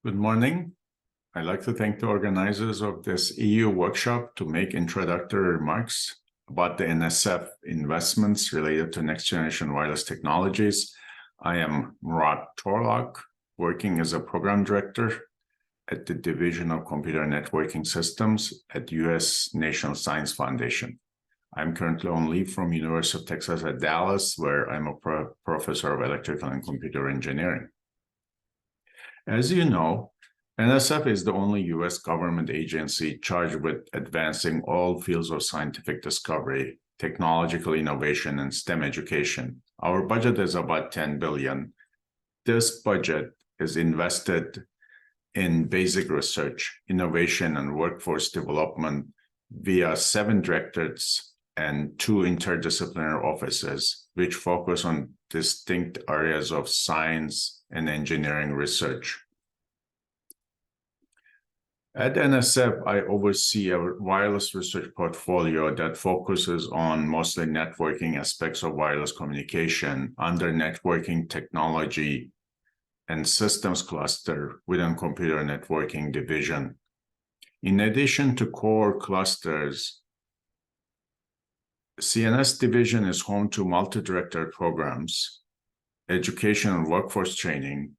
Good morning. I'd like to thank the organizers of this EU workshop to make introductory remarks about the NSF investments related to next-generation wireless technologies. I am Murat Torlak, working as a program director at the Division of Computer Networking Systems at U.S. National Science Foundation. I'm currently on leave from University of Texas at Dallas, where I'm a professor of electrical and computer engineering. As you know, NSF is the only U.S. government agency charged with advancing all fields of scientific discovery, technological innovation, and STEM education. Our budget is about $10 billion. This budget is invested in basic research, innovation, and workforce development via 7 directorates and 2 interdisciplinary offices, which focus on distinct areas of science and engineering research. At NSF, I oversee a wireless research portfolio that focuses on mostly networking aspects of wireless communication under networking technology and systems cluster within computer networking division. In addition to core clusters, CNS division is home to multi-director programs, education and workforce training,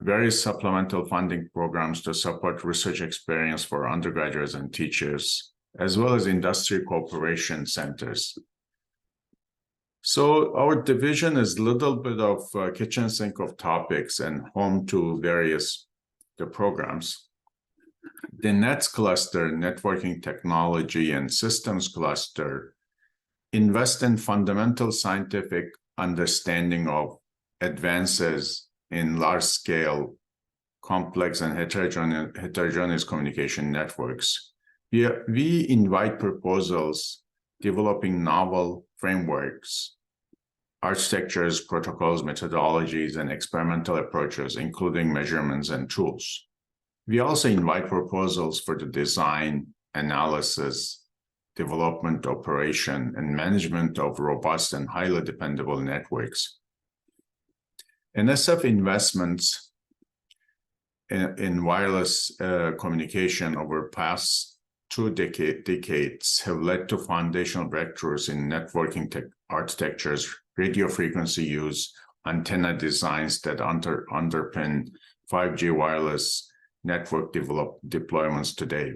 various supplemental funding programs to support research experience for undergraduates and teachers, as well as industry cooperation centers. So our division is a little bit of a kitchen sink of topics and home to various programs. The NETS cluster, networking technology and systems cluster, invest in fundamental scientific understanding of advances in large-scale, complex, and heterogeneous communication networks. We invite proposals developing novel frameworks, architectures, protocols, methodologies, and experimental approaches, including measurements and tools. We also invite proposals for the design, analysis, development, operation, and management of robust and highly dependable networks. NSF investments in wireless communication over past 2 decades have led to foundational breakthroughs in networking architectures, radio frequency use, antenna designs that underpin 5G wireless network deployments today.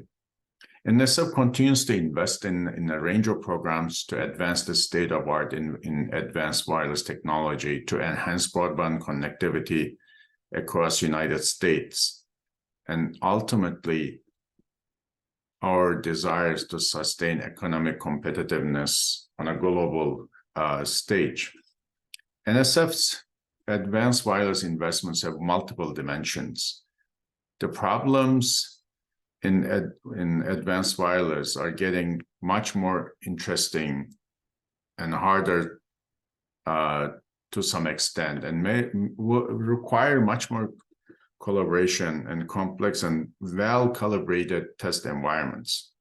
NSF continues to invest in a range of programs to advance the state of art in advanced wireless technology to enhance broadband connectivity across the United States. And ultimately, our desire is to sustain economic competitiveness on a global stage. NSF's advanced wireless investments have multiple dimensions. The problems in advanced wireless are getting much more interesting and harder to some extent, and will require much more collaboration and complex and well-calibrated test environments.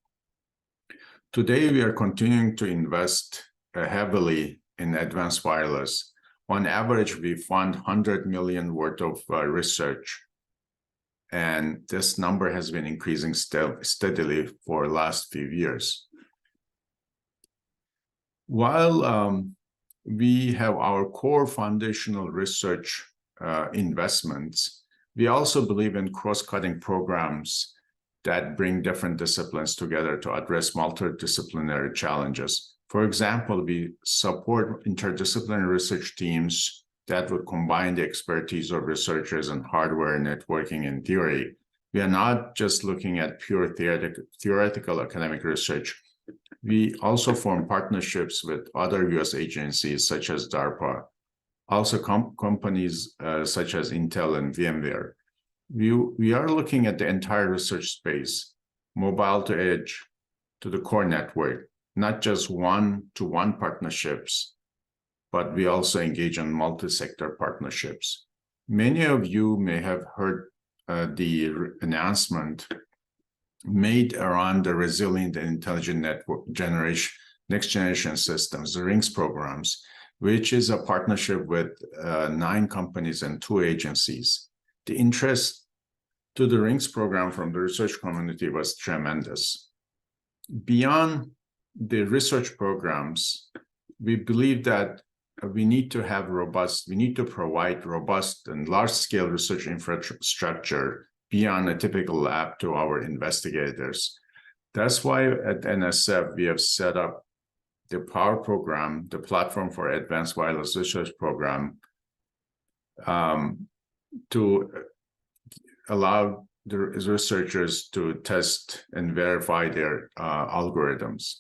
Today, we are continuing to invest heavily in advanced wireless. On average, we fund 100 million worth of research. And this number has been increasing steadily for the last few years. While we have our core foundational research investments, we also believe in cross-cutting programs that bring different disciplines together to address multidisciplinary challenges. For example, we support interdisciplinary research teams that would combine the expertise of researchers in hardware, networking, and theory. We are not just looking at pure theoretical academic research. We also form partnerships with other U.S. agencies such as DARPA, also companies such as Intel and VMware. We are looking at the entire research space, mobile to edge, to the core network, not just one-to-one partnerships, but we also engage in multi-sector partnerships. Many of you may have heard the announcement made around the Resilient and Intelligent Network Next Generation Systems, the RINGS programs, which is a partnership with 9 companies and 2 agencies. The interest to the RINGS program from the research community was tremendous. Beyond the research programs, we believe that we need to provide robust and large-scale research infrastructure beyond a typical lab to our investigators. That's why at NSF, we have set up the POWER program, the Platform for Advanced Wireless Research program, to allow the researchers to test and verify their algorithms.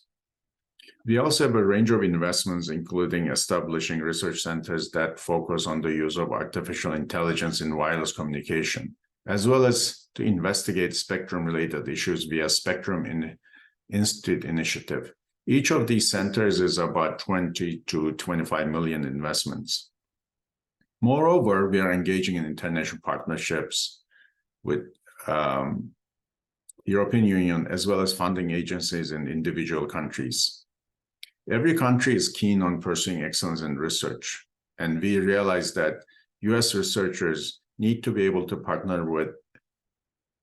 We also have a range of investments, including establishing research centers that focus on the use of artificial intelligence in wireless communication, as well as to investigate spectrum-related issues via Spectrum Institute initiative. Each of these centers is about 20 to 25 million investments. Moreover, we are engaging in international partnerships with European Union, as well as funding agencies in individual countries. Every country is keen on pursuing excellence in research, and we realize that US researchers need to be able to partner with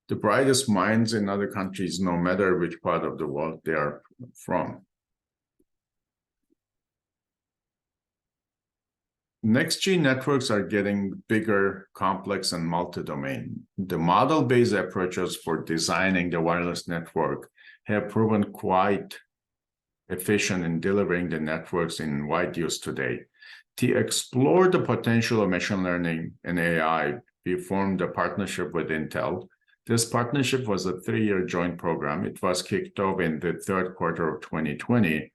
the brightest minds in other countries, no matter which part of the world they are from. Next-G networks are getting bigger, complex, and multi-domain. The model-based approaches for designing the wireless network have proven quite efficient in delivering the networks in wide use today. To explore the potential of machine learning and AI, we formed a partnership with Intel. This partnership was a 3-year joint program. It was kicked off in the third quarter of 2020.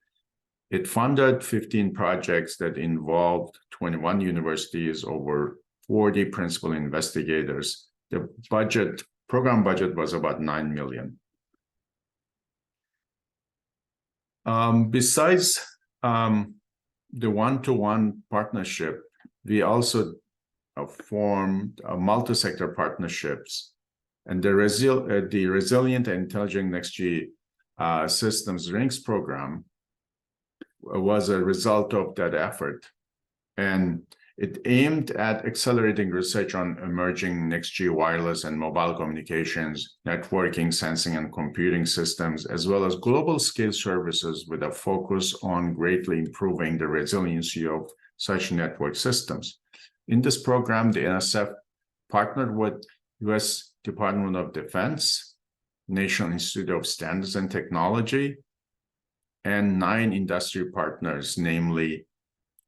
It funded 15 projects that involved 21 universities, over 40 principal investigators. The program budget was about $9 million. Besides the one-to-one partnership, we also formed multi-sector partnerships, and the Resilient and Intelligent Next-G Systems RINGS program was a result of that effort, and it aimed at accelerating research on emerging next-G wireless and mobile communications, networking, sensing, and computing systems, as well as global scale services with a focus on greatly improving the resiliency of such network systems. In this program, the NSF partnered with US Department of Defense, National Institute of Standards and Technology, and 9 industry partners, namely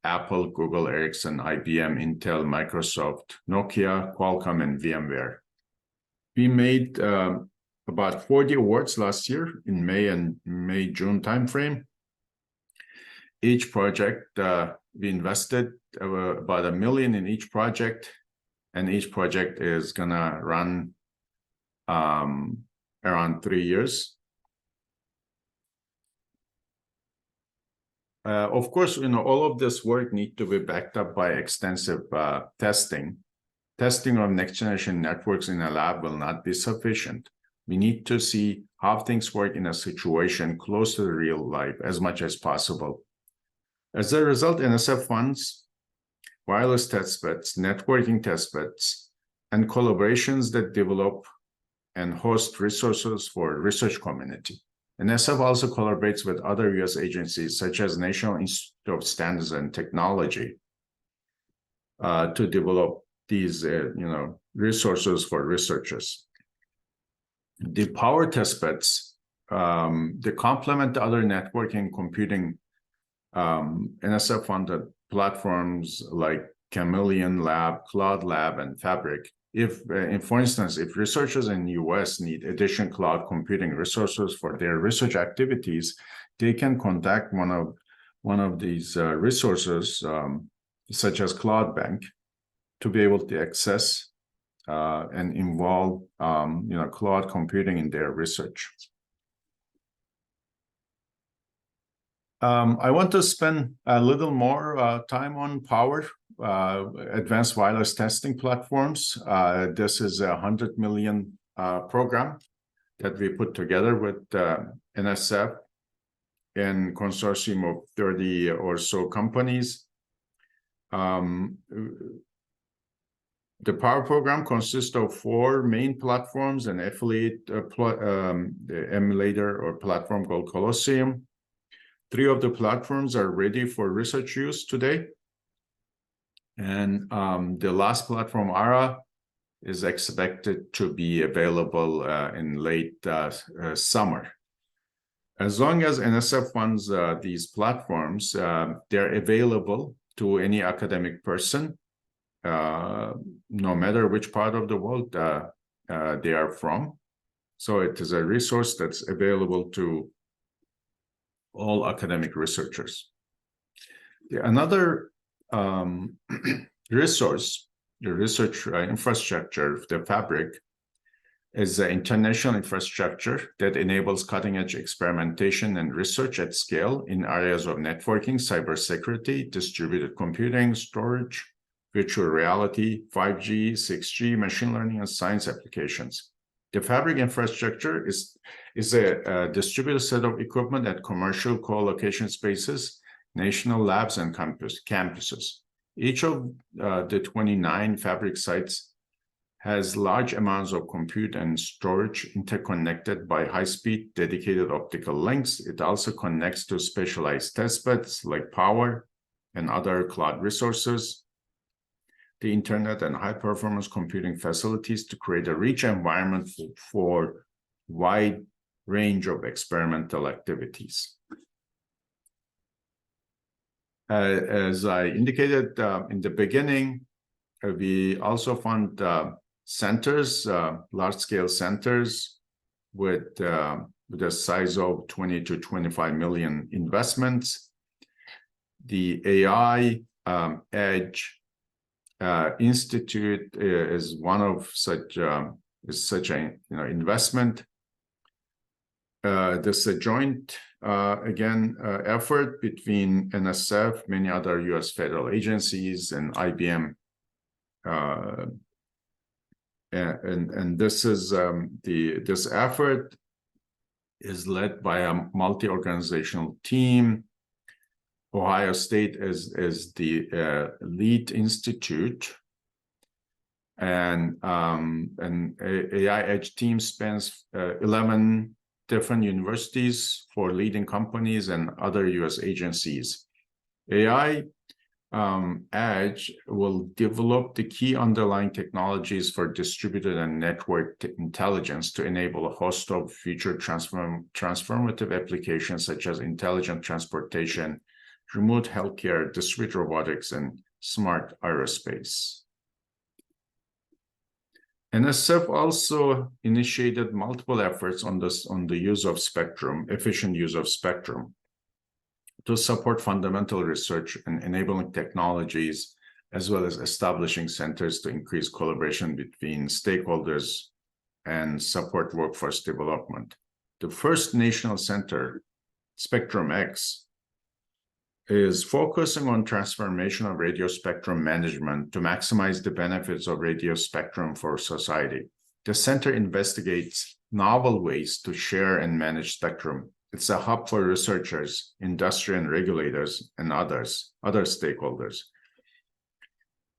Apple, Google, Ericsson, IBM, Intel, Microsoft, Nokia, Qualcomm, and VMware. We made about 40 awards last year in May-June timeframe. Each project, we invested about $1 million in each project, and each project is gonna run around 3 years. Of course, all of this work needs to be backed up by extensive testing. Testing of next-generation networks in a lab will not be sufficient. We need to see how things work in a situation close to real life as much as possible. As a result, NSF funds wireless testbeds, networking testbeds, and collaborations that develop and host resources for research community. NSF also collaborates with other US agencies, such as National Institute of Standards and Technology, to develop these resources for researchers. The power testbeds, they complement the other networking computing NSF-funded platforms like Chameleon Lab, Cloud Lab, and Fabric. For instance, if researchers in the US need additional cloud computing resources for their research activities, they can contact one of these resources, such as Cloud Bank, to be able to access and involve cloud computing in their research. I want to spend a little more time on Power, advanced wireless testing platforms. This is a $100 million program that we put together with NSF and consortium of 30 or so companies. The Power program consists of 4 main platforms: an affiliate the emulator or platform called Colosseum. 3 of the platforms are ready for research use today. And the last platform, ARA, is expected to be available in late summer. As long as NSF funds these platforms, they're available to any academic person, no matter which part of the world they are from. So it is a resource that's available to all academic researchers. Another resource, the research infrastructure, the fabric, is the international infrastructure that enables cutting-edge experimentation and research at scale in areas of networking, cybersecurity, distributed computing, storage, virtual reality, 5G, 6G, machine learning, and science applications. The fabric infrastructure is a distributed set of equipment at commercial co-location spaces, national labs, and campuses. Each of the 29 fabric sites has large amounts of compute and storage interconnected by high-speed dedicated optical links. It also connects to specialized testbeds like power and other cloud resources, the internet, and high-performance computing facilities to create a rich environment for wide range of experimental activities. As I indicated in the beginning, we also fund centers, large-scale centers with a size of 20 to 25 million investments. The AI Edge Institute is one of such investment. This is a joint effort between NSF, many other U.S. federal agencies, and IBM. And this is this effort is led by a multi-organizational team. Ohio State is the lead institute, and AI Edge team spans 11 different universities for leading companies and other U.S. agencies. AI Edge will develop the key underlying technologies for distributed and networked intelligence to enable a host of future transformative applications such as intelligent transportation, remote healthcare, distributed robotics, and smart aerospace. NSF also initiated multiple efforts on the use of spectrum, efficient use of spectrum, to support fundamental research and enabling technologies, as well as establishing centers to increase collaboration between stakeholders and support workforce development. The first national center, Spectrum X, is focusing on transformation of radio spectrum management to maximize the benefits of radio spectrum for society. The center investigates novel ways to share and manage spectrum. It's a hub for researchers, industry and regulators, and other stakeholders.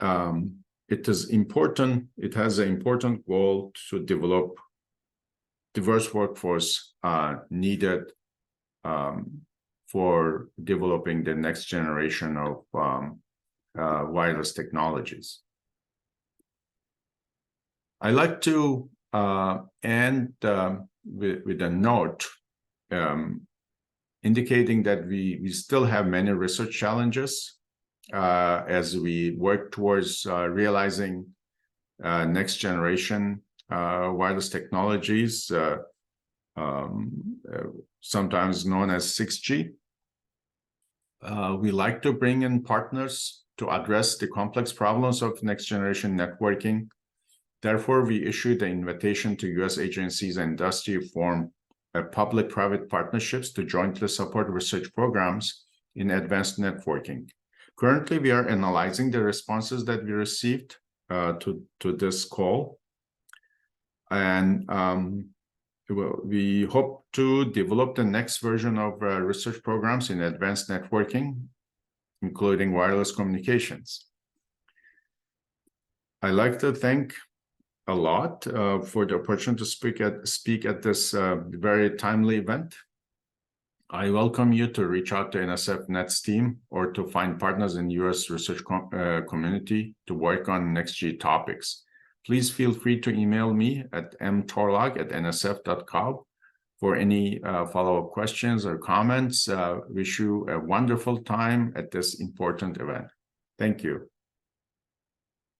It is important. It has an important goal to develop diverse workforce needed for developing the next generation of wireless technologies. I like to end with a note indicating that we still have many research challenges as we work towards realizing next generation wireless technologies, sometimes known as 6G. We like to bring in partners to address the complex problems of next generation networking. Therefore, we issued an invitation to U.S. agencies and industry to form public-private partnerships to jointly support research programs in advanced networking. Currently, we are analyzing the responses that we received to this call, and we hope to develop the next version of research programs in advanced networking, including wireless communications. I'd like to thank a lot for the opportunity to speak at this very timely event. I welcome you to reach out to NSF NET's team or to find partners in U.S. research community to work on NextG topics. Please feel free to email me at mtorlak@nsf.gov for any follow-up questions or comments. Wish you a wonderful time at this important event. Thank you.